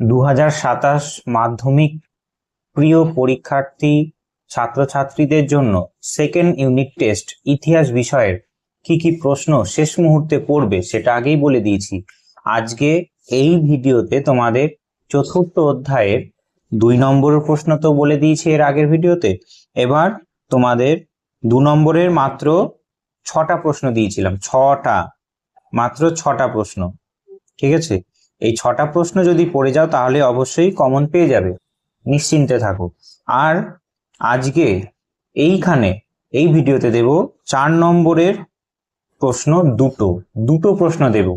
2027 মাধ্যমিক প্রিয় পরীক্ষার্থী ছাত্রছাত্রীদের জন্য সেকেন্ড ইউনিট টেস্ট ইতিহাস বিষয়ের কি কি প্রশ্ন শেষ মুহূর্তে পড়বে সেটা আগেই বলে দিয়েছি। আজকে এই ভিডিওতে তোমাদের চতুর্থ অধ্যায়ের 2 নম্বরের প্রশ্ন তো বলে দিয়েছি এর আগের ভিডিওতে। এবার তোমাদের 2 নম্বরের মাত্র 6টা প্রশ্ন দিয়েছিলাম, মাত্র 6টা প্রশ্ন। ঠিক আছে, এই 6টা প্রশ্ন যদি পড়ে যাও তাহলে অবশ্যই কমন পেয়ে যাবে, নিশ্চিন্তে থাকো। আর আজকে এই ভিডিওতে দেব 4 নম্বরের প্রশ্ন, দুটো প্রশ্ন দেব,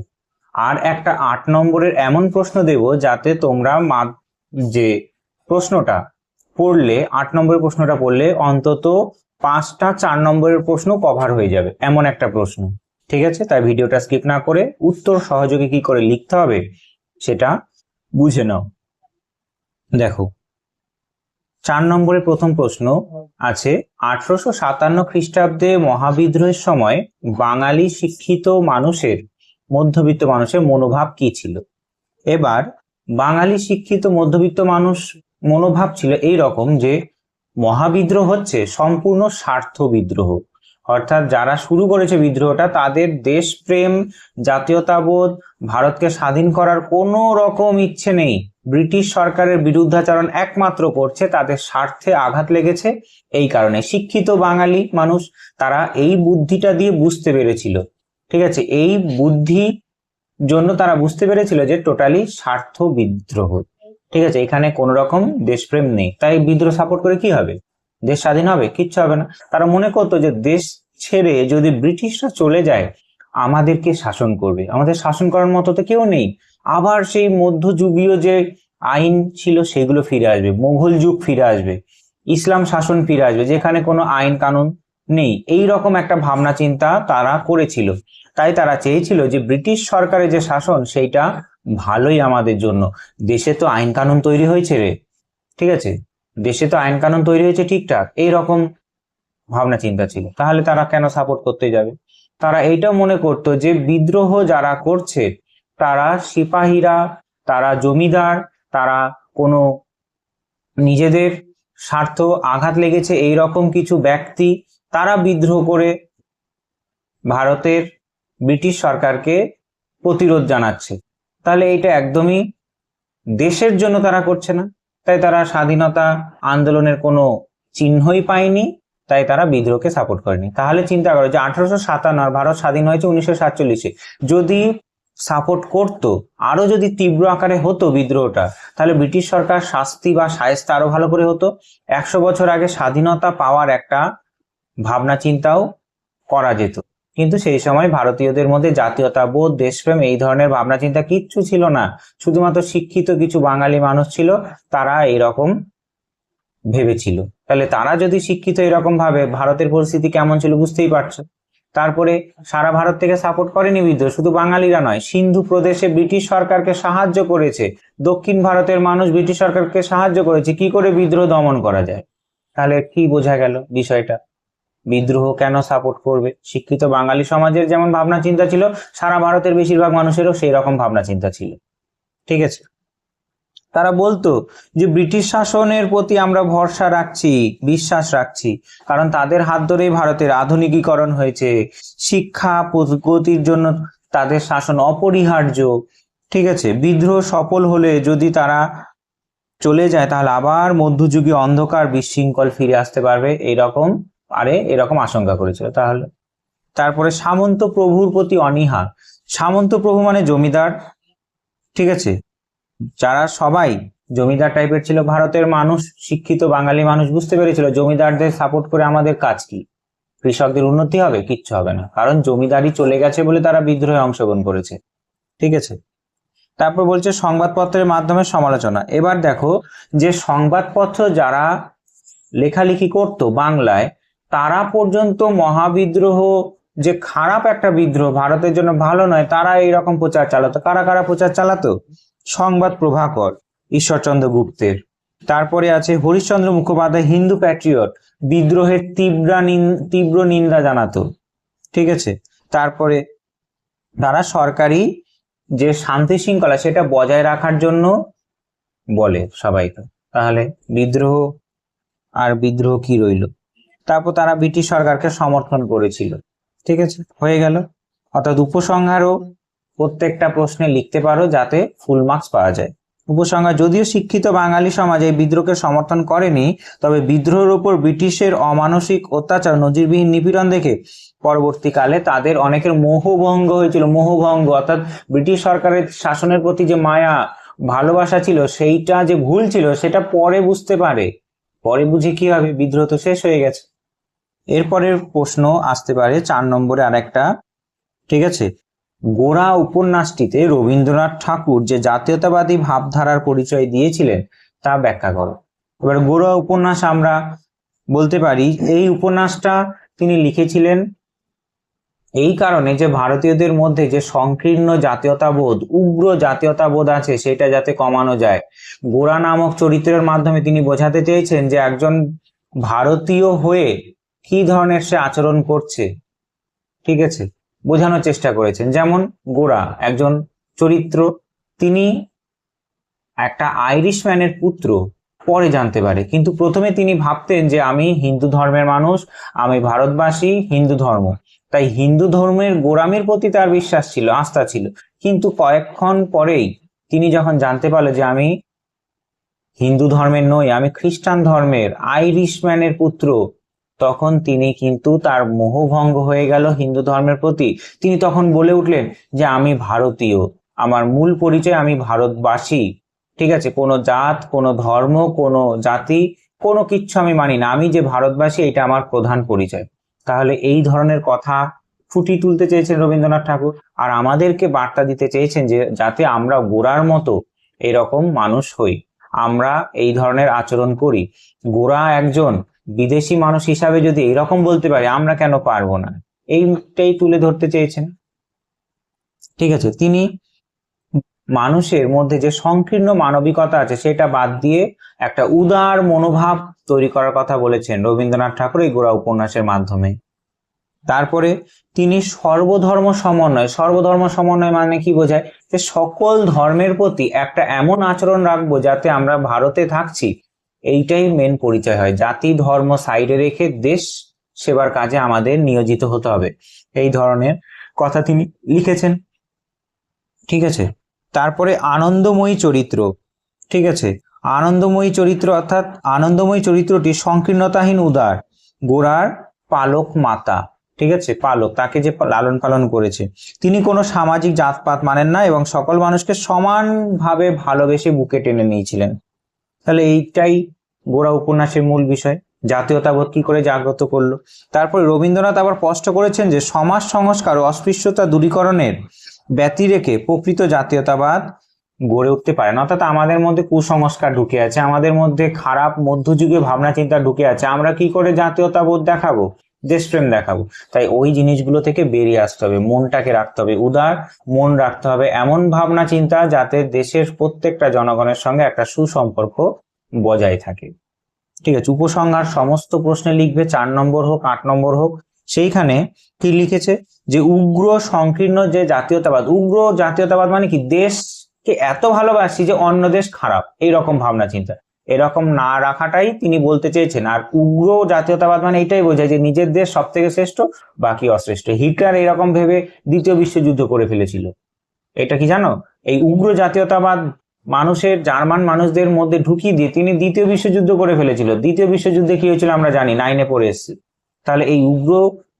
আর একটা 8 নম্বরের এমন প্রশ্ন দেব যাতে তোমরা যে প্রশ্নটা পড়লে 8 নম্বরের প্রশ্নটা পড়লে অন্তত 5টা 4 নম্বরের প্রশ্ন কভার হয়ে যাবে, এমন একটা প্রশ্ন। ঠিক আছে, তাই ভিডিওটা স্কিপ না করে উত্তর সহযোগে কি করে লিখতে হবে সেটা বুঝে নাও। দেখো, 4 নম্বরের প্রথম প্রশ্ন আছে, 1857 খ্রিস্টাব্দে মহাবিদ্রোহের সময় বাঙালি শিক্ষিত মানুষের, মধ্যবিত্ত মানুষের মনোভাব কি ছিল? এবার বাঙালি শিক্ষিত মধ্যবিত্ত মানুষ মনোভাব ছিল এই রকম যে মহাবিদ্রোহ হচ্ছে সম্পূর্ণ স্বার্থ বিদ্রোহ, অর্থাৎ যারা শুরু করেছে বিদ্রোহটা তাদের দেশপ্রেম, জাতীয়তাবোধ, ভারতকে স্বাধীন করার কোনো রকম ইচ্ছে নেই। ব্রিটিশ সরকারের বিরুদ্ধাচরণ একমাত্র করছে, তাদের স্বার্থে আঘাত লেগেছে। এই কারণে শিক্ষিত বাঙালি মানুষ তারা এই বুদ্ধিটা দিয়ে বুঝতে পেরেছিল, ঠিক আছে, এই বুদ্ধি জন্য তারা বুঝতে পেরেছিল যে টোটালি স্বার্থ বিদ্রোহ। ঠিক আছে, এখানে কোন রকম দেশপ্রেম নেই, তাই বিদ্রোহ সাপোর্ট করে কি হবে? দেশ স্বাধীন হবে? কিচ্ছু হবে না। তারা মনে করতো যে দেশ ছেড়ে যদি ব্রিটিশরা চলে যায় আমাদেরকে শাসন করবে, আমাদের শাসন করার মতো তো কেউ নেই। আবার সেই মধ্যযুগীয় যে আইন ছিল সেগুলো ফিরে আসবে, মোগল যুগ ফিরে আসবে, ইসলাম শাসন ফিরে আসবে, যেখানে কোনো আইন কানুন নেই। এই রকম একটা ভাবনা চিন্তা তারা করেছিল। তাই তারা চেয়েছিল যে ব্রিটিশ সরকারের যে শাসন সেইটা ভালোই আমাদের জন্য। দেশে তো আইন কানুন তৈরি হয়েছে রে, ঠিক আছে, দেশে তো আইন কানুন তৈরি হয়েছে ঠিকঠাক, এইরকম ভাবনা চিন্তা ছিল। তাহলে তারা কেন সাপোর্ট করতে যাবে? তারা এইটাও মনে করতো যে বিদ্রোহ যারা করছে তারা সিপাহীরা, তারা জমিদার, তারা কোনো নিজেদের স্বার্থ আঘাত লেগেছে এই রকম কিছু ব্যক্তি, তারা বিদ্রোহ করে ভারতের ব্রিটিশ সরকারকে প্রতিরোধ জানাচ্ছে। তাহলে এটা একদমই দেশের জন্য তারা করছে না, তাই তারা স্বাধীনতা আন্দোলনের কোনো চিহ্নই পায়নি, তাই তারা বিদ্রোহকে সাপোর্ট করেনি। তাহলে চিন্তা করো যে 1857 ভারত স্বাধীন হয়েছে 1947-এ, যদি সাপোর্ট করতো, আরো যদি তীব্র আকারে হতো বিদ্রোহটা, তাহলে ব্রিটিশ সরকার শাস্তি বা শায়েস্তা আরো ভালো করে হতো। 100 বছর আগে স্বাধীনতা পাওয়ার একটা ভাবনা চিন্তাও করা যেত, কিন্তু সেই সময় ভারতীয়দের মধ্যে জাতীয়তাবোধ, দেশপ্রেম এই ধরনের ভাবনা চিন্তা কিচ্ছু ছিল না। শুধুমাত্র শিক্ষিত কিছু বাঙালি মানুষ ছিল, তারা এইরকম ভেবেছিল। তাহলে তারা যদি শিক্ষিত এরকম ভাবে, ভারতের পরিস্থিতি কেমন ছিল বুঝতেই পারছো। তারপরে সারা ভারত থেকে সাপোর্ট করেনি বিদ্রোহ, শুধু বাঙালিরা নয়, সিন্ধু প্রদেশে ব্রিটিশ সরকারকে সাহায্য করেছে, দক্ষিণ ভারতের মানুষ ব্রিটিশ সরকারকে সাহায্য করেছে কি করে বিদ্রোহ দমন করা যায়। তাহলে কি বোঝা গেল বিষয়টা? বিদ্রোহ কেন সাপোর্ট করবে? শিক্ষিত বাঙালি সমাজের যেমন ভাবনা চিন্তা ছিল, সারা ভারতের বেশিরভাগ মানুষেরও সেই রকম ভাবনা চিন্তা ছিল। ঠিক আছে, তারা বলতো যে ব্রিটিশ শাসনের প্রতি আমরা ভরসা রাখছি, বিশ্বাস রাখছি, কারণ তাদের হাত ধরেই ভারতের আধুনিকীকরণ হয়েছে, শিক্ষা প্রগতির জন্য তাদের শাসন অপরিহার্য। ঠিক আছে, বিদ্রোহ সফল হলে যদি তারা চলে যায় তাহলে আবার মধ্যযুগীয় অন্ধকার বিশৃঙ্খল ফিরে আসতে পারবে, এরকম আশঙ্কা করেছিল। তারপরে সামন্ত প্রভুর প্রতি অনীহা। সামন্ত প্রভু মানে জমিদার, ঠিক আছে, যারা সবাই জমিদার টাইপের ছিল। ভারতের মানুষ, শিক্ষিত বাঙালি মানুষ বুঝতে পেরেছিল জমিদারদের সাপোর্ট করে আমাদের কাজ কি? কৃষকদের উন্নতি হবে? কিচ্ছু হবে না, কারণ জমিদারি চলে গেছে বলে তারা বিদ্রোহে অংশগ্রহণ করেছে। ঠিক আছে, তারপর বলছে সংবাদপত্রের মাধ্যমে সমালোচনা। এবার দেখো, যে সংবাদপত্র যারা লেখালেখি করতো বাংলায়, তারা পর্যন্ত মহাবিদ্রোহ যে খারাপ একটা বিদ্রোহ, ভারতের জন্য ভালো নয়, তারা এইরকম প্রচার চালাতো। কারা কারা প্রচার চালাতো? সংবাদ প্রভাকর ঈশ্বরচন্দ্র গুপ্তের, তারপরে আছে হরিশ্চন্দ্র মুখোপাধ্যায় হিন্দু প্যাট্রিয়ট, বিদ্রোহের তীব্র নিন্দা জানাতো। ঠিক আছে, তারপরে তারা সরকারি যে শান্তি শৃঙ্খলা সেটা বজায় রাখার জন্য বলে সবাইকে। তাহলে বিদ্রোহ আর বিদ্রোহ কি রইল? তারপর তারা ব্রিটিশ সরকারকে সমর্থন করেছিল। ঠিক আছে, হয়ে গেল। অর্থাৎ উপসংহারও প্রত্যেকটা প্রশ্নে লিখতে পারো যাতে ফুল মার্কস পাওয়া যায়। উপসংহার: যদিও শিক্ষিত বাঙালি সমাজ এই বিদ্রোহকে সমর্থন করেনি, তবে বিদ্রোহের উপর ব্রিটিশের অমানসিক অত্যাচার, নজিরবিহীন নিপীড়ন দেখে পরবর্তীকালে তাদের অনেকের মোহভঙ্গ হয়েছিল। মোহভঙ্গ অর্থাৎ ব্রিটিশ সরকারের শাসনের প্রতি যে মায়া ভালোবাসা ছিল, সেইটা যে ভুল ছিল সেটা পরে বুঝতে পারে। পরে বুঝে কি হবে, বিদ্রোহ তো শেষ হয়ে গেছে। এরপরের প্রশ্ন আসতে পারে 4 নম্বরে আরেকটা। ঠিক আছে, গোরা উপন্যাসটিতে রবীন্দ্রনাথ ঠাকুর যে জাতীয়তাবাদী ভাবধারার পরিচয় দিয়েছিলেন তা ব্যাখ্যা করো। এবার গোরা উপন্যাস আমরা বলতে পারি এই উপন্যাসটা তিনি লিখেছিলেন এই কারণে যে ভারতীয়দের মধ্যে যে সংকীর্ণ জাতীয়তাবোধ, উগ্র জাতীয়তাবোধ আছে সেটা যাতে কমানো যায়। গোরা নামক চরিত্রের মাধ্যমে তিনি বোঝাতে চেয়েছেন যে একজন ভারতীয় হয়ে কি ধরনের সে আচরণ করছে, ঠিক আছে, বোঝানোর চেষ্টা করেছেন। যেমন গোরা একজন চরিত্র, তিনি একটা আইরিশম্যানের পুত্র পরে জানতে পারে, কিন্তু প্রথমে তিনি ভাবতেন যে আমি হিন্দু ধর্মের মানুষ, আমি ভারতবাসী, হিন্দু ধর্ম, তাই হিন্দু ধর্মের গোড়ামির প্রতি তার বিশ্বাস ছিল, আস্থা ছিল। কিন্তু কয়েকক্ষণ পরেই তিনি যখন জানতে পারলো যে আমি হিন্দু ধর্মের নই, আমি খ্রিস্টান ধর্মের আইরিশম্যানের পুত্র, তখন তিনি কিন্তু তার মোহভঙ্গ হয়ে গেল হিন্দু ধর্মের প্রতি। তিনি তখন বলে উঠলেন যে আমি ভারতীয়, আমার মূল পরিচয় আমি ভারতবাসী। ঠিক আছে, কোনো জাত, কোনো ধর্ম, কোনো জাতি, কোনো কিচ্ছু আমি মানি না, আমি যে ভারতবাসী এটা আমার প্রধান পরিচয়। তাহলে এই ধরনের কথা ফুটিয়ে তুলতে চেয়েছেন রবীন্দ্রনাথ ঠাকুর, আর আমাদেরকে বার্তা দিতে চেয়েছেন যে যাতে আমরা গোরার মতো এরকম মানুষ হই, আমরা এই ধরনের আচরণ করি। গোরা একজন বিদেশি মানুষ হিসাবে যদি এরকম বলতে পারে, আমরা কেন পারবো না, এইটাই তুলে ধরতে চেয়েছেন। ঠিক আছে, তিনি মানুষের মধ্যে যে সংকীর্ণ মানবিকতা আছে সেটা বাদ দিয়ে একটা উদার মনোভাব তৈরি করার কথা বলেছেন রবীন্দ্রনাথ ঠাকুর এই গোরা উপন্যাসের মাধ্যমে। তারপরে তিনি সর্বধর্ম সমন্বয়, সর্বধর্ম সমন্বয় মানে কি বোঝায়, যে সকল ধর্মের প্রতি একটা এমন আচরণ রাখবো যাতে আমরা ভারতে থাকছি এইটাই মেন পরিচয় হয়। জাতি ধর্ম সাইডে রেখে দেশ সেবার কাজে আমাদের নিয়োজিত হতে হবে, এই ধরনের কথা তিনি লিখেছেন। ঠিক আছে, তারপরে আনন্দময়ী চরিত্র। ঠিক আছে, আনন্দময়ী চরিত্র অর্থাৎ আনন্দময়ী চরিত্রটি সংকীর্ণতাহীন উদার, গোরার পালক মাতা, ঠিক আছে, পালক, তাকে যে লালন পালন করেছে, তিনি কোনো সামাজিক জাতপাত মানেন না এবং সকল মানুষকে সমানভাবে ভালোবেসে বুকে টেনে নিয়েছিলেন। তাহলে এইটাই গোরা উপন্যাসের মূল বিষয়, জাতীয়তাবোধ কি করে জাগ্রত করলো। তারপরে রবীন্দ্রনাথ আবার স্পষ্ট করেছেন যে সমাজ সংস্কার ও অস্পৃশ্যতা দূরীকরণের ব্যতি রেখে প্রকৃত জাতীয়তাবাদ গড়ে উঠতে পারে না। অর্থাৎ আমাদের মধ্যে কুসংস্কার ঢুকে আছে, আমাদের মধ্যে খারাপ মধ্যযুগীয় ভাবনা চিন্তা ঢুকে আছে, আমরা কি করে জাতীয়তাবোধ দেখাবো, দেশপ্রেম দেখাবো। তাই ওই জিনিসগুলো থেকে বেরিয়ে আসতে হবে, মনটাকে রাখতে হবে উদার, মন রাখতে হবে এমন ভাবনা চিন্তা যাতে দেশের প্রত্যেকটা জনগণের সঙ্গে একটা সুসম্পর্ক বজায় থাকে। ঠিক আছে, উপসংহার সমস্ত প্রশ্নে লিখবে, 4 নম্বর হোক 8 নম্বর হোক। সেইখানে কি লিখেছে যে উগ্র সংকীর্ণ যে জাতীয়তাবাদ, উগ্র জাতীয়তাবাদ মানে কি, দেশকে এত ভালোবাসি যে অন্য দেশ খারাপ, এইরকম ভাবনা চিন্তা, এরকম না রাখাটাই তিনি বলতে চেয়েছেন। আর উগ্র জাতীয়তাবাদ মানে এটাই বোঝায় যে নিজের দেশ সব থেকে শ্রেষ্ঠ, বাকি অশ্রেষ্ঠ। হিটলার এরকম ভেবে দ্বিতীয় বিশ্বযুদ্ধ করে ফেলেছিল, এটা কি জানো? এই উগ্র জাতীয়তাবাদ মানুষের, জার্মান মানুষদের মধ্যে ঢুকিয়ে দিয়ে তিনি দ্বিতীয় বিশ্বযুদ্ধ করে ফেলেছিল। দ্বিতীয় বিশ্বযুদ্ধে কি হয়েছিল আমরা জানি, 9-এ পড়ে এসেছি। তাহলে এই উগ্র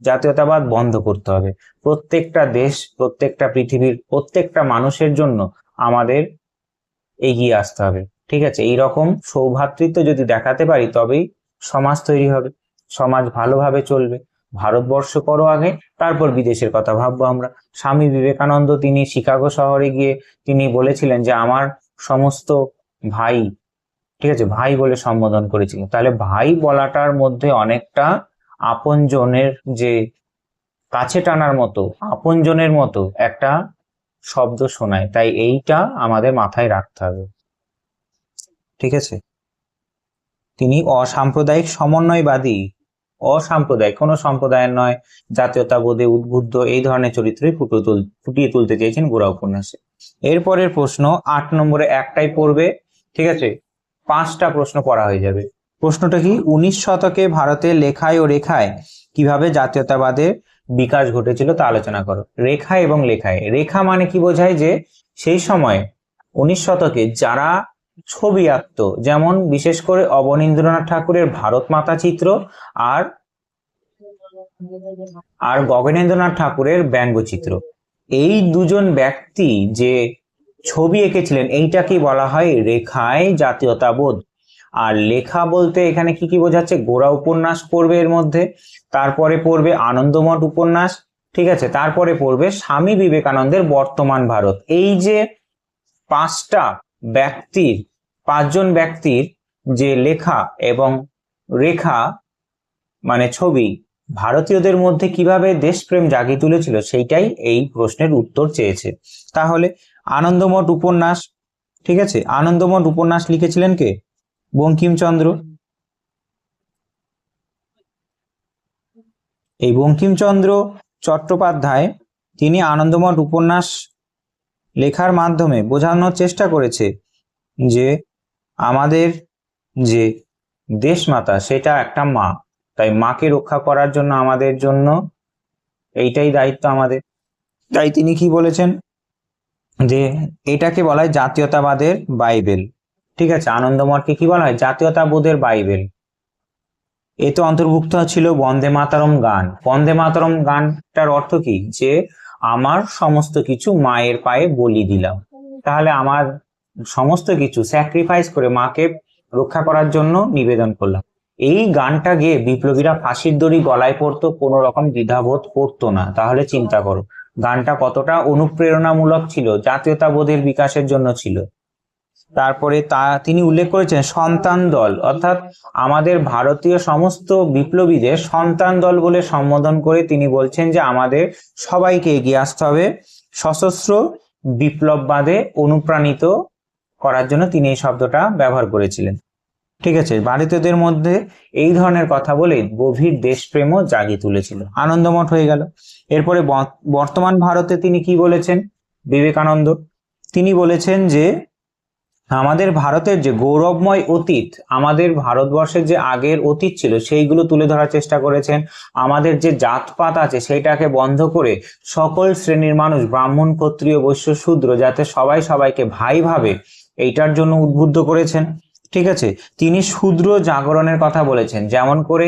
জাতীয়তাবাদ বন্ধ করতে হবে। প্রত্যেকটা দেশ, প্রত্যেকটা পৃথিবীর প্রত্যেকটা মানুষের জন্য আমাদের এগিয়ে আসতে হবে। ঠিক আছে, এইরকম সৌভ্রাতৃত্ব যদি দেখাতে পারি তবেই সমাজ তৈরি হবে, সমাজ ভালোভাবে চলবে। ভারতবর্ষ করো আগে, তারপর বিদেশের কথা ভাববো আমরা। স্বামী বিবেকানন্দ তিনি শিকাগো শহরে গিয়ে তিনি বলেছিলেন যে আমার সমস্ত ভাই, ঠিক আছে, ভাই বলে সম্বোধন করেছিলেন। তাহলে ভাই বলাটার মধ্যে অনেকটা আপনজনের, যে কাছে টানার মতো, আপনজনের মতো একটা শব্দ শোনায়। তাই এইটা আমাদের মাথায় রাখতে হবে। ঠিক আছে, তিনি অসাম্প্রদায়িক সমন্বয়বাদী, অসাম্প্রদায়িক, কোনো সম্প্রদায়ের নয়, জাতীয়তাবোধে উদ্বুদ্ধ এই ধরনের চরিত্রই ফুটিয়ে তুলতে চেয়েছেন গোরা উপন্যাসে। এরপরের প্রশ্ন 8 নম্বরে একটাই পড়বে ঠিক আছে, 5টা প্রশ্ন পড়া হয়ে যাবে। প্রশ্নটা কি, 19 শতকে ভারতের লেখায় ও রেখায় কিভাবে জাতীয়তাবাদের বিকাশ ঘটেছিল তা আলোচনা করো। রেখা এবং লেখায়, রেখা মানে কি বোঝায়, যে সেই সময় 19 শতকে যারা ছবি আঁকতো, যেমন বিশেষ করে অবনীন্দ্রনাথ ঠাকুরের ভারত মাতা চিত্র আর গগনেন্দ্রনাথ ঠাকুরের ব্যঙ্গচিত্র, এই দুজন ব্যক্তি যে ছবি এঁকেছিলেন এইটাকে বলা হয় রেখায় জাতীয়তাবোধ। আর লেখা বলতে এখানে কি কি বোঝাচ্ছে, গোরা উপন্যাস পড়বে এর মধ্যে, তারপরে পড়বে আনন্দমঠ উপন্যাস, ঠিক আছে, তারপরে পড়বে স্বামী বিবেকানন্দের বর্তমান ভারত। এই যে 5জন ব্যক্তির যে লেখা এবং রেখা মানে ছবি ভারতীয়দের মধ্যে কিভাবে দেশপ্রেম জাগিয়ে তুলেছিল, সেইটাই এই প্রশ্নের উত্তর চেয়েছে। তাহলে আনন্দমঠ উপন্যাস, ঠিক আছে, আনন্দমঠ উপন্যাস লিখেছিলেন কে, বঙ্কিমচন্দ্র। এই বঙ্কিমচন্দ্র চট্টোপাধ্যায় তিনি আনন্দমঠ উপন্যাস লেখার মাধ্যমে বোঝানোর চেষ্টা করেছে যে আমাদের যে দেশমাতা সেটা একটা মা, তাই মাকে রক্ষা করার জন্য আমাদের জন্য এইটাই দায়িত্ব আমাদের। তাই তিনি কি বলেছেন, যে এটাকে বলা হয় জাতীয়তাবাদের বাইবেল। ঠিক আছে, আনন্দমঠকে কি বলা হয়, জাতীয়তাবোধের বাইবেল। এতে অন্তর্ভুক্ত ছিল বন্দে মাতরম গান। বন্দে মাতরম গানটার অর্থ কি, যে আমার সমস্ত কিছু মায়ের পায়ে বলি দিলাম। তাহলে আমার সমস্ত কিছু স্যাক্রিফাইস করে মাকে রক্ষা করার জন্য নিবেদন করলাম। এই গানটা গেয়ে বিপ্লবীরা ফাঁসির দড়ি গলায় পড়তো, কোনো রকম দ্বিধাবোধ করতো না। তাহলে চিন্তা করো গানটা কতটা অনুপ্রেরণামূলক ছিল, জাতীয়তাবোধের বিকাশের জন্য ছিল। তারপরে তিনি উল্লেখ করেছেন সন্তান দল, অর্থাৎ আমাদের ভারতীয় সমস্ত বিপ্লবীদের সন্তান দল বলে সম্বোধন করে তিনি বলছেন যে আমাদের সবাইকে এগিয়ে আসতে হবে সশস্ত্র বিপ্লববাদে অনুপ্রাণিত করার জন্য তিনি এই শব্দটা ব্যবহার করেছিলেন। ঠিক আছে, ভারতীয়দের মধ্যে এই ধরনের কথা বলে গভীর দেশপ্রেমও জাগিয়ে তুলেছিল। আনন্দমঠ হয়ে গেল। এরপরে বর্তমান ভারতে তিনি কি বলেছেন, বিবেকানন্দ তিনি বলেছেন যে আমাদের ভারতের যে গৌরবময় অতীত, আমাদের ভারতবর্ষের যে আগের অতীত ছিল সেইগুলো তুলে ধরার চেষ্টা করেছেন। আমাদের যে জাতপাত আছে সেইটাকে বন্ধ করে সকল শ্রেণীর মানুষ, ব্রাহ্মণ ক্ষত্রিয় বৈশ্য শূদ্র, যাতে সবাই সবাইকে ভাই ভাবে, এইটার জন্য উদ্বুদ্ধ করেছেন। ঠিক আছে, তিনি শূদ্র জাগরণের কথা বলেছেন, যেমন করে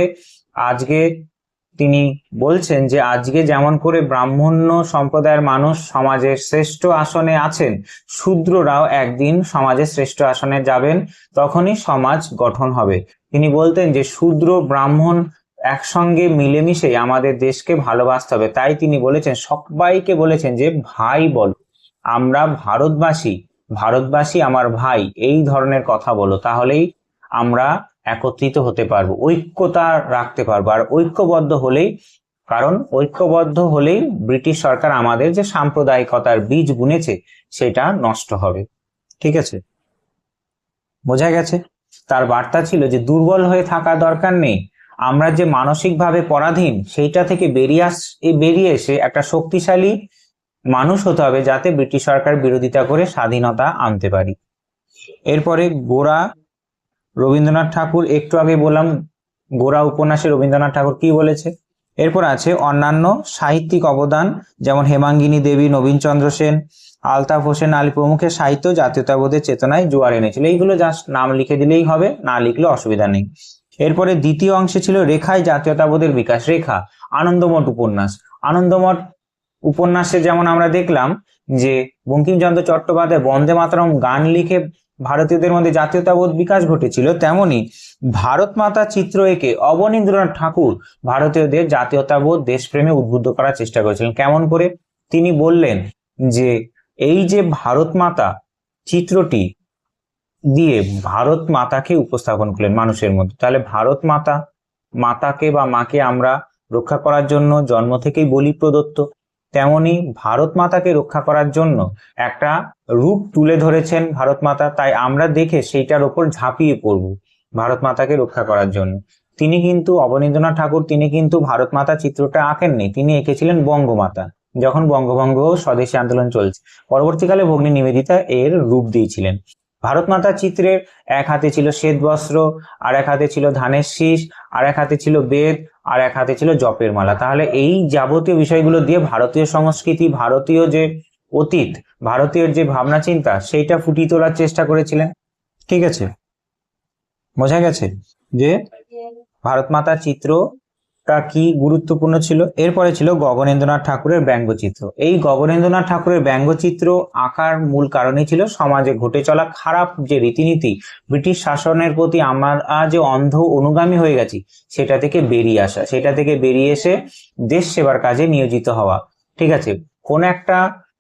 আজকে তিনি বলছেন যে আজকে যেমন করে ব্রাহ্মণ্য সম্প্রদায়ের মানুষ সমাজের শ্রেষ্ঠ আসনে আছেন, শূদ্ররাও একদিন সমাজের শ্রেষ্ঠ আসনে যাবেন, তখনই সমাজ গঠন হবে। তিনি বলতেন যে শূদ্র ব্রাহ্মণ একসঙ্গে মিলেমিশে আমাদের দেশকে ভালোবাসতে হবে। তাই তিনি বলেছেন, সবাইকে বলেছেন যে ভাই বলো, আমরা ভারতবাসী আমার ভাই, এই ধরনের কথা বলো, তাহলেই আমরা একত্রিত হতে পারবো, ঐক্যতা রাখতে পারবো। আর ঐক্যবদ্ধ হলেই ব্রিটিশ সরকার আমাদের যে সাম্প্রদায়িকতার বীজ বুনেছে সেটা নষ্ট হবে। ঠিক আছে, বোঝা গেছে। তার বার্তা ছিল যে দুর্বল হয়ে থাকা দরকার নেই, আমরা যে মানসিকভাবে পরাধীন সেইটা থেকে বেরিয়ে এসে একটা শক্তিশালী মানুষ হতে হবে, যাতে ব্রিটিশ সরকার বিরোধিতা করে স্বাধীনতা আনতে পারি। এরপরে গোরা রবীন্দ্রনাথ ঠাকুর, একটু আগে বললাম গোরা উপন্যাসে রবীন্দ্রনাথ ঠাকুর কি বলেছে। এরপর আছে অন্যান্য সাহিত্যিক অবদান, যেমন হেমাঙ্গিনী দেবী, নবীনচন্দ্র সেন, আলতাফ হোসেন আলী প্রমুখের সাহিত্য জাতীয়তাবোধের চেতনায় জোয়ার এনেছিল। এইগুলো জাস্ট নাম লিখে দিলেই হবে, না লিখলে অসুবিধা নেই। এরপরে দ্বিতীয় অংশে ছিল রেখায় জাতীয়তাবোধের বিকাশ। রেখা, আনন্দমঠ উপন্যাস। আনন্দমঠ উপন্যাসে যেমন আমরা দেখলাম যে বঙ্কিমচন্দ্র চট্টোপাধ্যায় বন্দে মাতরম গান লিখে ভারতীয়দের মধ্যে জাতীয়তাবোধ বিকাশ ঘটেছিল, তেমনি ভারত মাতা চিত্র এঁকে অবনীন্দ্রনাথ ঠাকুর ভারতীয়দের জাতীয়তাবোধ দেশপ্রেমে উদ্বুদ্ধ করার চেষ্টা করেছিলেন। কেমন করে, তিনি বললেন যে এই যে ভারত মাতা চিত্রটি দিয়ে ভারত মাতাকে উপস্থাপন করলেন মানুষের মধ্যে। তাহলে ভারত মাতাকে বা মাকে আমরা রক্ষা করার জন্য জন্ম থেকেই বলি প্রদত্ত, তেমনি ভারত মাতাকে রক্ষা করার জন্য একটা রূপ তুলে ধরেছেন ভারত মাতা। তাই আমরা দেখে সেইটার ওপর ঝাঁপিয়ে পড়ব ভারত মাতাকে রক্ষা করার জন্য। তিনি কিন্তু অবনীন্দ্রনাথ ঠাকুর তিনি কিন্তু ভারত মাতা চিত্রটা আঁকেননি, তিনি এঁকেছিলেন বঙ্গমাতা, যখন বঙ্গভঙ্গ স্বদেশী আন্দোলন চলছে। পরবর্তীকালে ভগ্নী নিবেদিতা এর রূপ দিয়েছিলেন। ভারত মাতা চিত্রের এক হাতে ছিল শ্বেত বস্ত্র, আর এক হাতে ছিল ধানের শীষ, আর এক হাতে ছিল বেদ, আর এক হাতে ছিল জপের মালা। তাহলে এই যাবতীয় বিষয়গুলো দিয়ে ভারতীয় সংস্কৃতি, ভারতীয় যে অতীত, ভারতীয় যে ভাবনা চিন্তা, সেইটা ফুটিয়ে তোলার চেষ্টা করেছিলেন। ঠিক আছে, বোঝা গেছে যে ভারত মাতার চিত্রটা কি গুরুত্বপূর্ণ ছিল। এরপরে ছিল গগনেন্দ্রনাথ ঠাকুরের ব্যঙ্গচিত্র। এই গগনেন্দ্রনাথ ঠাকুরের ব্যঙ্গচিত্র আঁকার মূল কারণই ছিল সমাজে ঘটে চলা খারাপ যে রীতিনীতি, ব্রিটিশ শাসনের প্রতি আমরা যে অন্ধ অনুগামী হয়ে গেছি, সেটা থেকে বেরিয়ে আসা, সেটা থেকে বেরিয়ে এসে দেশ সেবার কাজে নিয়োজিত হওয়া। ঠিক আছে, কোন একটা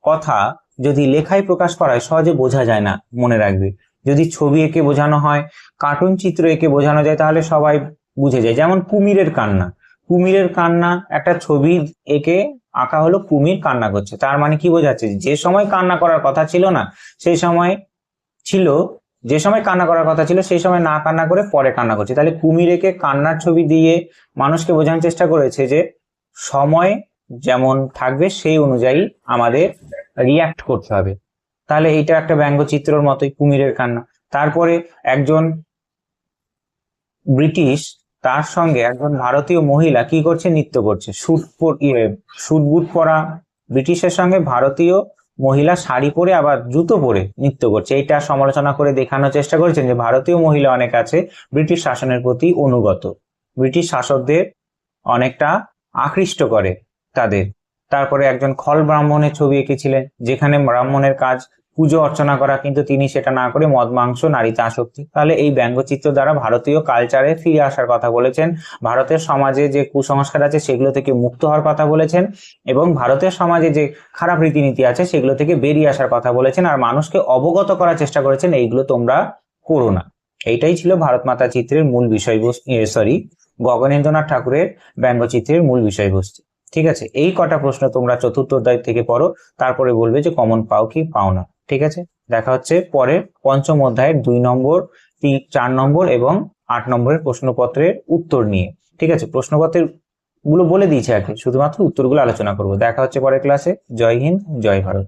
কথা যদি লেখায় প্রকাশ করা হয় সহজে বোঝা যায় না, মনে রাখবে। যদি ছবি এঁকে বোঝানো হয়, কার্টুন চিত্র এঁকে বোঝানো যায়, তাহলে সবাই বুঝে যায়। যেমন কুমিরের কান্না, কুমিরের কান্না একটা ছবি এঁকে আঁকা হলো, কুমির কান্না করছে, তার মানে কি বোঝাচ্ছে? যে সময় কান্না করার কথা ছিল না, সেই সময় ছিল, যে সময় কান্না করার কথা ছিল সেই সময় না কান্না করে পরে কান্না করছে। তাহলে কুমির এঁকে কান্নার ছবি দিয়ে মানুষকে বোঝানোর চেষ্টা করেছে যে সময় যেমন থাকবে সেই অনুযায়ী আমাদের রিয়াক্ট করতে হবে। তাহলে এইটা একটা ব্যঙ্গচিত্রর মতোই, কুমিরের কান্না। তারপরে একজন ব্রিটিশ, তার সঙ্গে একজন ভারতীয় মহিলা কি করছে? নৃত্য করছে। স্যুট বুট পরা ব্রিটিশের সঙ্গে ভারতীয় মহিলা শাড়ি পরে আবার জুতো পরে নৃত্য করছে। এটা সমালোচনা করে দেখানোর চেষ্টা করেছেন যে ভারতীয় মহিলা অনেক আছে ব্রিটিশ শাসনের প্রতি অনুগত, ব্রিটিশ শাসকদের অনেকটা আকৃষ্ট করে তাদের। তারপরে একজন খল ব্রাহ্মণের ছবি এঁকেছিলেন, যেখানে ব্রাহ্মণের কাজ পুজো অর্চনা করা, কিন্তু তিনি সেটা না করে মদ মাংস নারীতে আসক্তি। তাহলে এই ব্যঙ্গচিত্র দ্বারা ভারতীয় কালচারে ফিরে আসার কথা বলেছেন, ভারতের সমাজে যে কুসংস্কার আছে সেগুলো থেকে মুক্ত হওয়ার কথা বলেছেন, এবং ভারতের সমাজে যে খারাপ রীতিনীতি আছে সেগুলো থেকে বেরিয়ে আসার কথা বলেছেন, আর মানুষকে অবগত করার চেষ্টা করেছেন এইগুলো তোমরা করো না। এইটাই ছিল ভারত মাতা চিত্রের মূল বিষয়বস্তু, গগনেন্দ্রনাথ ঠাকুরের ব্যঙ্গচিত্রের মূল বিষয়বস্তু। ঠিক আছে, এই কটা প্রশ্ন তোমরা চতুর্থ অধ্যায় থেকে পড়ো, তারপরে বলবে যে কমন পাও কি পাও না। ঠিক আছে, দেখা হচ্ছে পরে পঞ্চম অধ্যায়ের 2 নম্বর, 4 নম্বর এবং 8 নম্বরের প্রশ্নপত্রের উত্তর নিয়ে। ঠিক আছে, প্রশ্নপত্রের গুলো বলে দিয়েছে আগে, শুধুমাত্র উত্তরগুলো আলোচনা করবো। দেখা হচ্ছে পরের ক্লাসে। জয় হিন্দ, জয় ভারত।